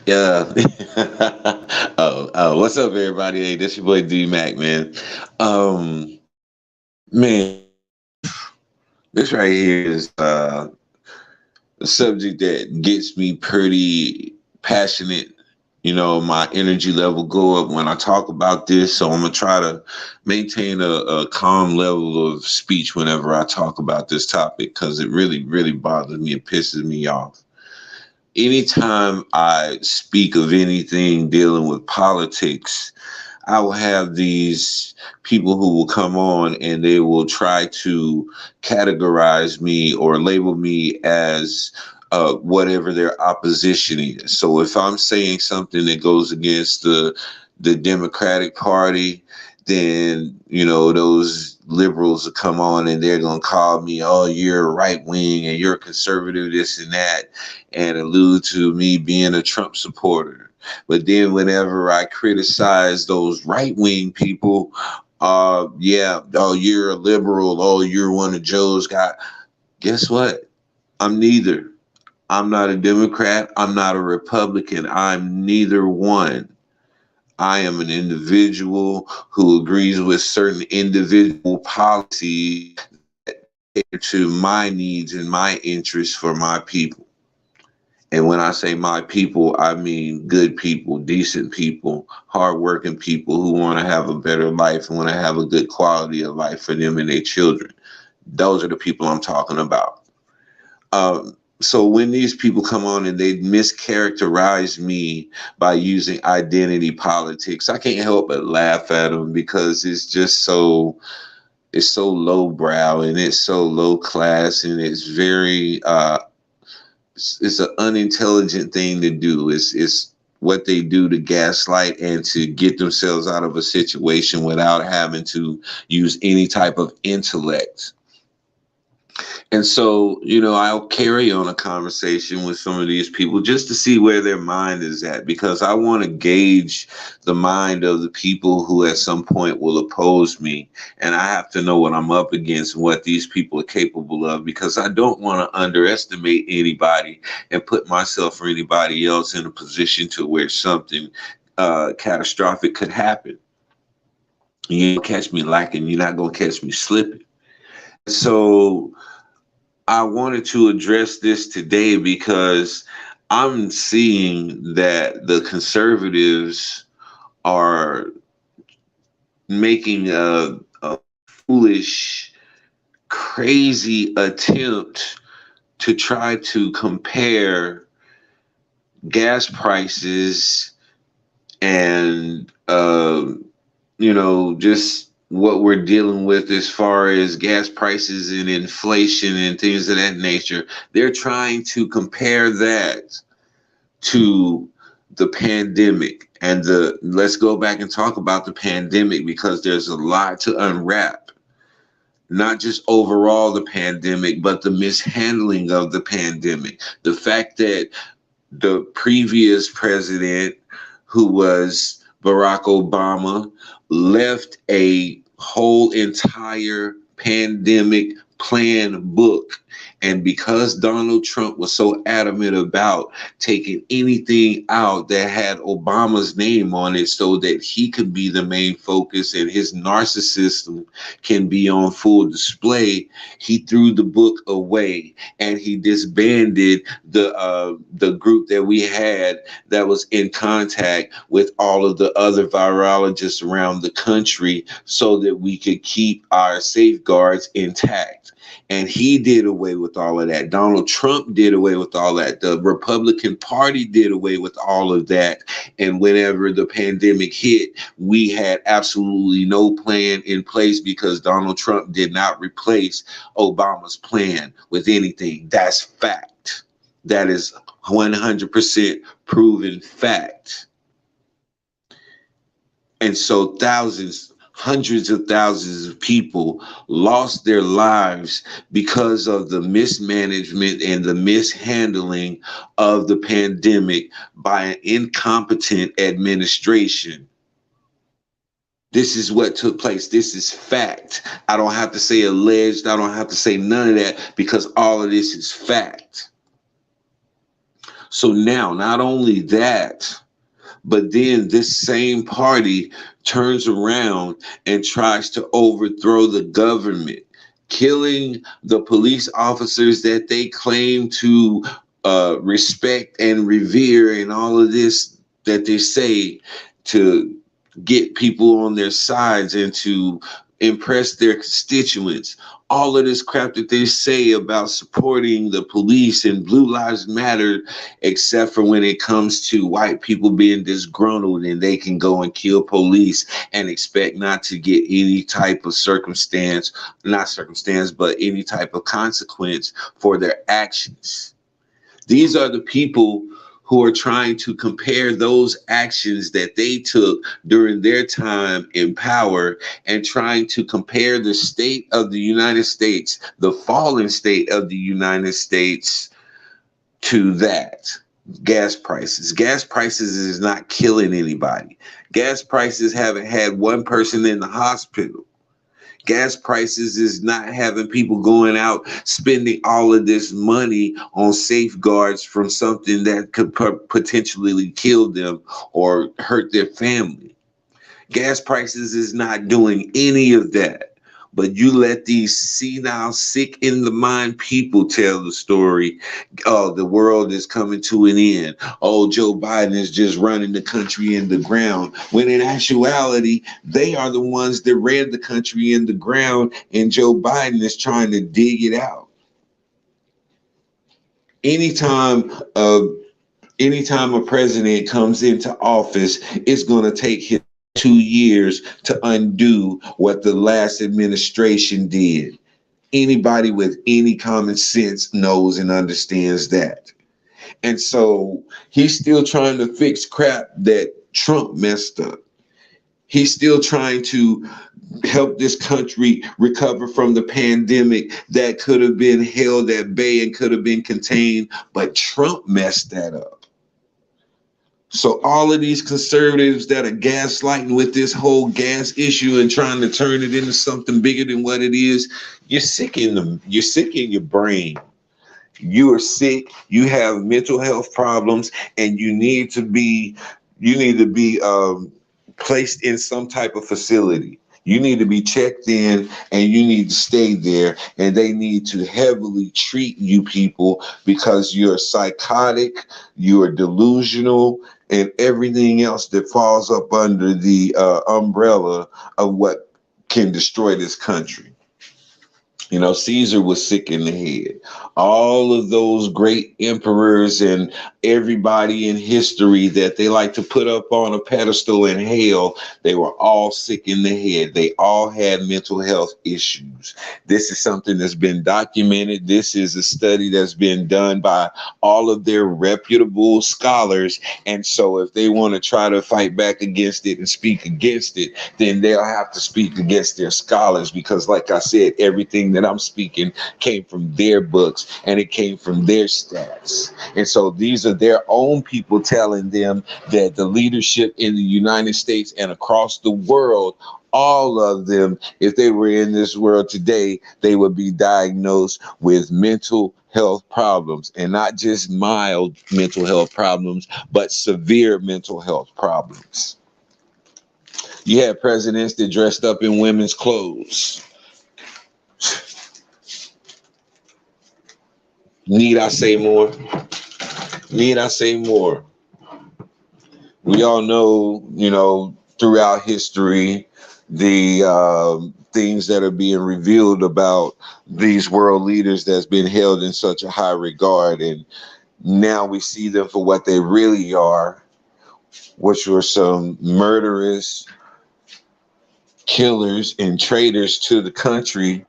Yeah. What's up, everybody? Hey, this your boy D Mac, man. Um, man, this right here is a subject that gets me pretty passionate. You know, my energy level go up when I talk about this, so I'm gonna try to maintain a calm level of speech whenever I talk about this topic because it really, really bothers me. It pisses me off. Anytime I speak of anything dealing with politics, I will have these people who will come on and they will try to categorize me or label me as whatever their opposition is. So if I'm saying something that goes against the Democratic Party, then those liberals will come on and they're gonna call me, oh, you're right wing and you're conservative, this and that, and allude to me being a Trump supporter. But then whenever I criticize those right wing people, yeah, oh, you're a liberal, oh, you're one of Joe's guys. Guess what? I'm neither. I'm not a Democrat. I'm not a Republican. I'm neither one. I am an individual who agrees with certain individual policies that cater to my needs and my interests for my people. And when I say my people, I mean good people, decent people, hardworking people who want to have a better life and want to have a good quality of life for them and their children. Those are the people I'm talking about. So when these people come on and they mischaracterize me by using identity politics, I can't help but laugh at them because it's so lowbrow and it's so low class and it's very it's an unintelligent thing to do. It's what they do to gaslight and to get themselves out of a situation without having to use any type of intellect. And so, I'll carry on a conversation with some of these people just to see where their mind is at because I want to gauge the mind of the people who at some point will oppose me. And I have to know what I'm up against and what these people are capable of because I don't want to underestimate anybody and put myself or anybody else in a position to where something catastrophic could happen. You don't catch me lacking, you're not going to catch me slipping. So, I wanted to address this today because I'm seeing that the conservatives are making a foolish, crazy attempt to try to compare gas prices and just what we're dealing with as far as gas prices and inflation and things of that nature. They're trying to compare that to the pandemic. And let's go back and talk about the pandemic because there's a lot to unwrap. Not just overall the pandemic, but the mishandling of the pandemic. The fact that the previous president, who was Barack Obama, left a whole entire pandemic plan book. And because Donald Trump was so adamant about taking anything out that had Obama's name on it so that he could be the main focus and his narcissism can be on full display, he threw the book away and he disbanded the group that we had that was in contact with all of the other virologists around the country so that we could keep our safeguards intact. And he did away with all of that. Donald Trump did away with all that. The Republican Party did away with all of that. And whenever the pandemic hit, we had absolutely no plan in place because Donald Trump did not replace Obama's plan with anything. That's fact. That is 100% proven fact. And so hundreds of thousands of people lost their lives because of the mismanagement and the mishandling of the pandemic by an incompetent administration. This is what took place. This is fact. I don't have to say alleged. I don't have to say none of that because all of this is fact. So now, not only that, but then this same party turns around and tries to overthrow the government, killing the police officers that they claim to respect and revere, and all of this that they say to get people on their sides and to impress their constituents. All of this crap that they say about supporting the police and Blue Lives Matter, except for when it comes to white people being disgruntled and they can go and kill police and expect not to get any type of not circumstance, but any type of consequence for their actions. These are the people who are trying to compare those actions that they took during their time in power and trying to compare the state of the United States, the fallen state of the United States, to that. Gas prices. Gas prices is not killing anybody. Gas prices haven't had one person in the hospital. Gas prices is not having people going out spending all of this money on safeguards from something that could potentially kill them or hurt their family. Gas prices is not doing any of that. But you let these senile, sick in the mind people tell the story. Oh, the world is coming to an end. Oh, Joe Biden is just running the country in the ground. When in actuality, they are the ones that ran the country in the ground, and Joe Biden is trying to dig it out. Anytime uh, anytime a president comes into office, it's going to take him 2 years to undo what the last administration did. Anybody with any common sense knows and understands that. And so he's still trying to fix crap that Trump messed up. He's still trying to help this country recover from the pandemic that could have been held at bay and could have been contained, but Trump messed that up. So all of these conservatives that are gaslighting with this whole gas issue and trying to turn it into something bigger than what it is, you're sick in your brain. You are sick, you have mental health problems, and you need to be placed in some type of facility. You need to be checked in and you need to stay there, and they need to heavily treat you people because you're psychotic, you're delusional, and everything else that falls up under the umbrella of what can destroy this country. You know, Caesar was sick in the head. All of those great emperors and everybody in history that they like to put up on a pedestal and hail, they were all sick in the head. They all had mental health issues. This is something that's been documented. This is a study that's been done by all of their reputable scholars. And so if they want to try to fight back against it and speak against it, then they'll have to speak against their scholars, because like I said, everything that I'm speaking came from their books and it came from their stats. And so these are their own people telling them that the leadership in the United States and across the world, all of them, if they were in this world today, they would be diagnosed with mental health problems, and not just mild mental health problems, but severe mental health problems. You had presidents that dressed up in women's clothes. Need I say more? Need I say more? We all know, throughout history, the things that are being revealed about these world leaders that's been held in such a high regard. And now we see them for what they really are, which were some murderous killers and traitors to the country.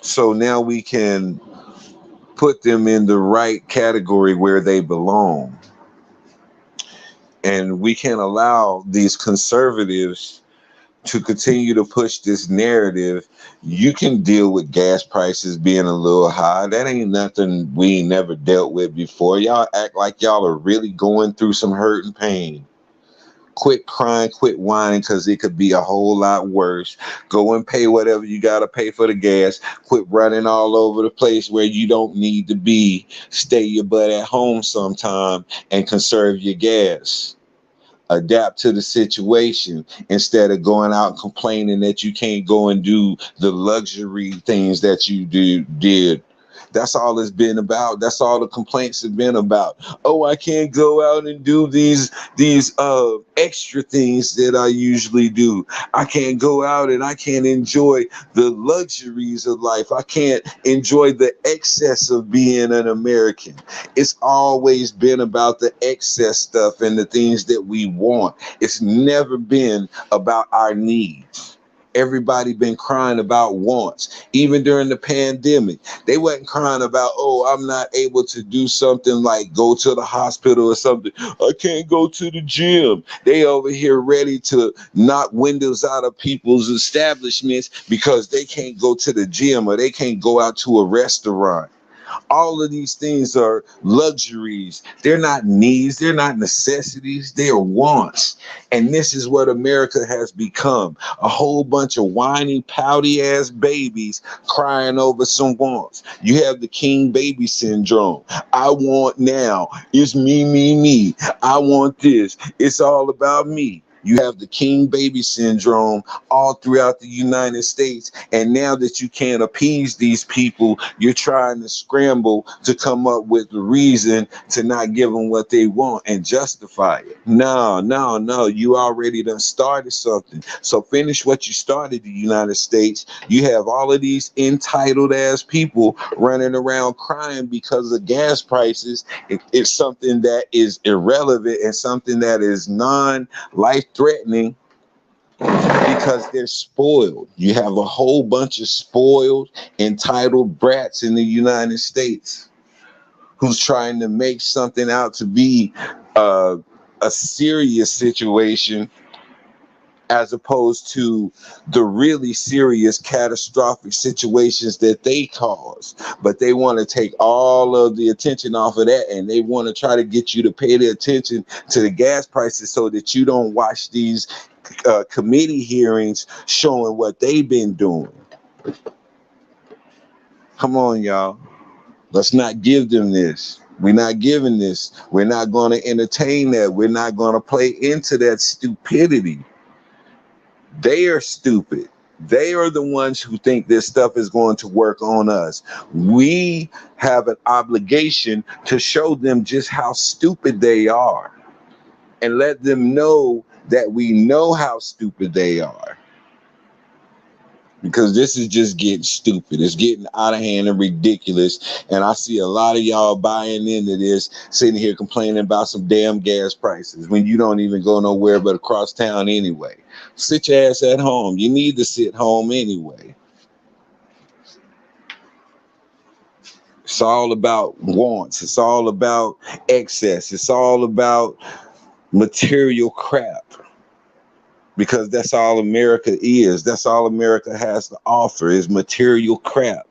So now we can put them in the right category where they belong. And we can't allow these conservatives to continue to push this narrative. You can deal with gas prices being a little high. That ain't nothing we ain't never dealt with before. Y'all act like y'all are really going through some hurt and pain. Quit crying, quit whining, because it could be a whole lot worse. Go and pay whatever you got to pay for the gas. Quit running all over the place where you don't need to be. Stay your butt at home sometime and conserve your gas. Adapt to the situation instead of going out complaining that you can't go and do the luxury things that you did. That's all it's been about. That's all the complaints have been about. Oh, I can't go out and do these extra things that I usually do. I can't go out and I can't enjoy the luxuries of life. I can't enjoy the excess of being an American. It's always been about the excess stuff and the things that we want. It's never been about our needs. Everybody been crying about wants. Even during the pandemic, they wasn't crying about, oh, I'm not able to do something like go to the hospital or something. I can't go to the gym. They over here ready to knock windows out of people's establishments because they can't go to the gym or they can't go out to a restaurant. All of these things are luxuries. They're not needs. They're not necessities. They are wants. And this is what America has become. A whole bunch of whiny, pouty ass babies crying over some wants. You have the king baby syndrome. I want now. It's me, me, me. I want this. It's all about me. You have the king baby syndrome all throughout the United States. And now that you can't appease these people, you're trying to scramble to come up with a reason to not give them what they want and justify it. No, no, no. You already done started something. So finish what you started, the United States. You have all of these entitled ass people running around crying because of gas prices. It's something that is irrelevant and something that is non-life threatening because they're spoiled. You have a whole bunch of spoiled, entitled brats in the United States who's trying to make something out to be a serious situation as opposed to the really serious catastrophic situations that they cause. But they want to take all of the attention off of that, and they want to try to get you to pay the attention to the gas prices so that you don't watch these committee hearings showing what they've been doing. Come on, y'all. Let's not give them this. We're not giving this. We're not going to entertain that. We're not going to play into that stupidity. They are stupid. They are the ones who think this stuff is going to work on us. We have an obligation to show them just how stupid they are and let them know that we know how stupid they are. Because this is just getting stupid. It's getting out of hand and ridiculous. And I see a lot of y'all buying into this, sitting here complaining about some damn gas prices when you don't even go nowhere but across town anyway. Sit your ass at home. You need to sit home anyway. It's all about wants. It's all about excess. It's all about material crap. Because that's all America is. That's all America has to offer is material crap.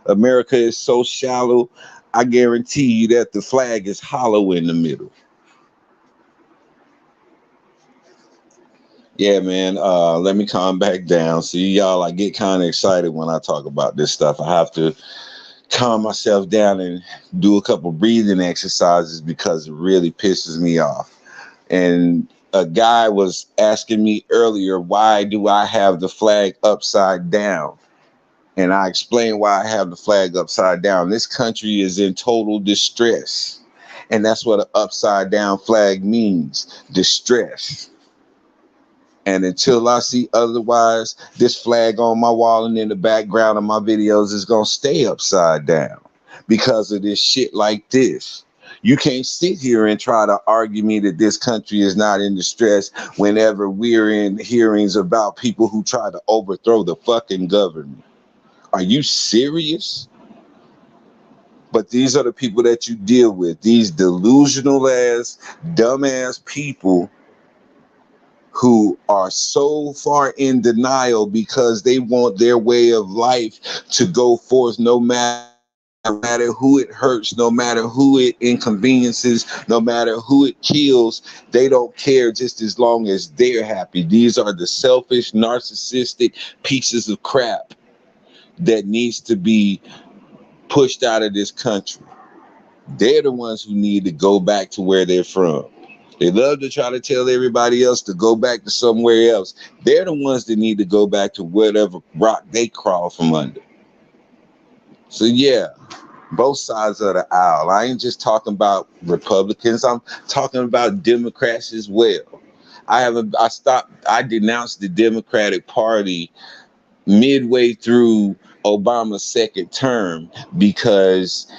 America is so shallow, I guarantee you that the flag is hollow in the middle. Yeah, man. Let me calm back down. See, y'all, I get kind of excited when I talk about this stuff. I have to calm myself down and do a couple breathing exercises because it really pisses me off. And a guy was asking me earlier, why do I have the flag upside down? And I explained why I have the flag upside down. This country is in total distress. And that's what an upside down flag means, distress. And until I see otherwise, this flag on my wall and in the background of my videos is going to stay upside down because of this shit like this. You can't sit here and try to argue me that this country is not in distress whenever we're in hearings about people who try to overthrow the fucking government. Are you serious? But these are the people that you deal with. These delusional ass, dumbass people who are so far in denial because they want their way of life to go forth no matter no matter who it hurts, no matter who it inconveniences, no matter who it kills, they don't care just as long as they're happy. These are the selfish, narcissistic pieces of crap that needs to be pushed out of this country. They're the ones who need to go back to where they're from. They love to try to tell everybody else to go back to somewhere else. They're the ones that need to go back to whatever rock they crawl from under. So yeah, both sides of the aisle. I ain't just talking about Republicans. I'm talking about Democrats as well. I denounced the Democratic Party midway through Obama's second term because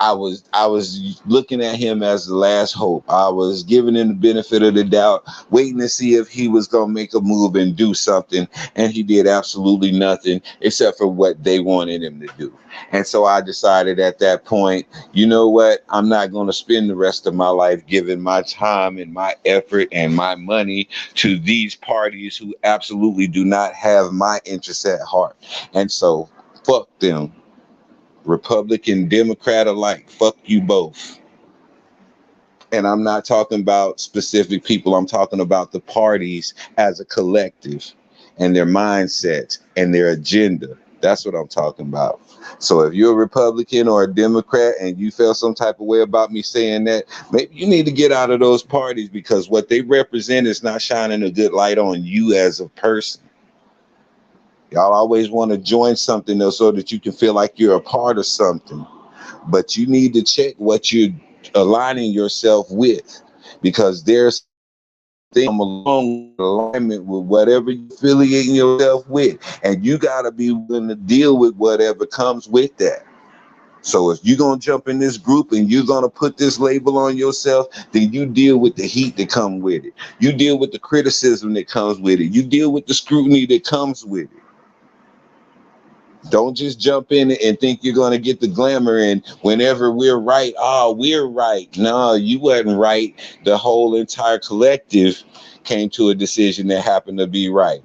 I was looking at him as the last hope. I was giving him the benefit of the doubt, waiting to see if he was gonna make a move and do something, and he did absolutely nothing except for what they wanted him to do. And so I decided at that point, you know what? I'm not gonna spend the rest of my life giving my time and my effort and my money to these parties who absolutely do not have my interests at heart. And so fuck them. Republican, Democrat alike, fuck you both. And I'm not talking about specific people. I'm talking about the parties as a collective and their mindset and their agenda. That's what I'm talking about. So if you're a Republican or a Democrat and you feel some type of way about me saying that, maybe you need to get out of those parties because what they represent is not shining a good light on you as a person. Y'all always want to join something though so that you can feel like you're a part of something. But you need to check what you're aligning yourself with because there's things along alignment with whatever you're affiliating yourself with. And you got to be willing to deal with whatever comes with that. So if you're going to jump in this group and you're going to put this label on yourself, then you deal with the heat that comes with it. You deal with the criticism that comes with it. You deal with the scrutiny that comes with it. Don't just jump in and think you're going to get the glamour and whenever we're right, we're right. No, you wasn't right. The whole entire collective came to a decision that happened to be right.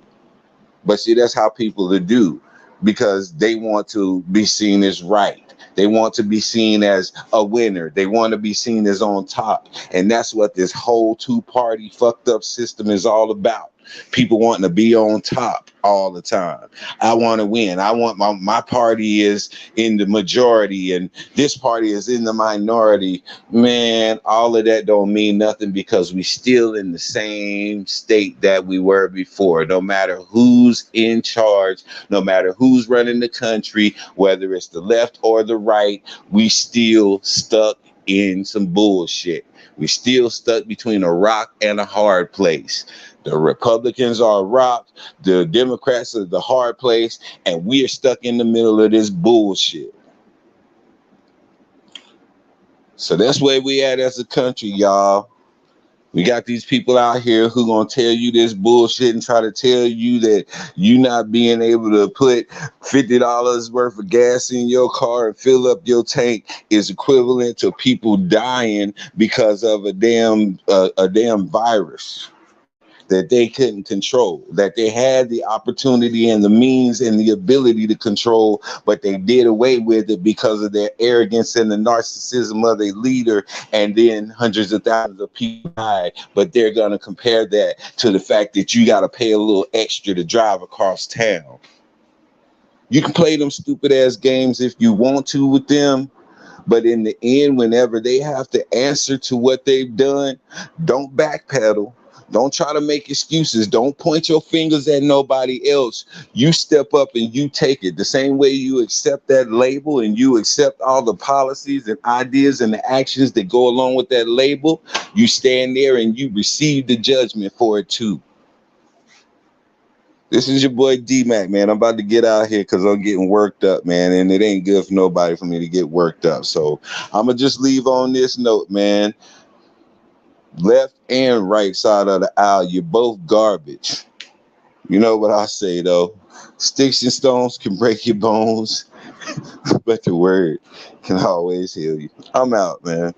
But see, that's how people do because they want to be seen as right. They want to be seen as a winner. They want to be seen as on top. And that's what this whole two-party fucked up system is all about. People wanting to be on top all the time. I want to win. I want my party is in the majority and this party is in the minority. Man, all of that don't mean nothing because we still in the same state that we were before. No matter who's in charge, no matter who's running the country, whether it's the left or the right, we still stuck in some bullshit. We still stuck between a rock and a hard place. The Republicans are a rock, the Democrats are the hard place, and we are stuck in the middle of this bullshit. So that's where we at as a country, y'all. We got these people out here who gonna tell you this bullshit and try to tell you that you not being able to put $50 worth of gas in your car and fill up your tank is equivalent to people dying because of a damn virus that they couldn't control, that they had the opportunity and the means and the ability to control, but they did away with it because of their arrogance and the narcissism of their leader. And then hundreds of thousands of people died. But they're going to compare that to the fact that you got to pay a little extra to drive across town. You can play them stupid ass games if you want to with them. But in the end, whenever they have to answer to what they've done, don't backpedal. Don't try to make excuses. Don't point your fingers at nobody else. You step up and you take it. The same way you accept that label and you accept all the policies and ideas and the actions that go along with that label, you stand there and you receive the judgment for it too. This is your boy D-Mac, man. I'm about to get out here because I'm getting worked up, man. And it ain't good for nobody for me to get worked up. So I'm going to just leave on this note, man. Left and right side of the aisle, you're both garbage. You know what I say, though. Sticks and stones can break your bones, but the word can always heal you. I'm out, man.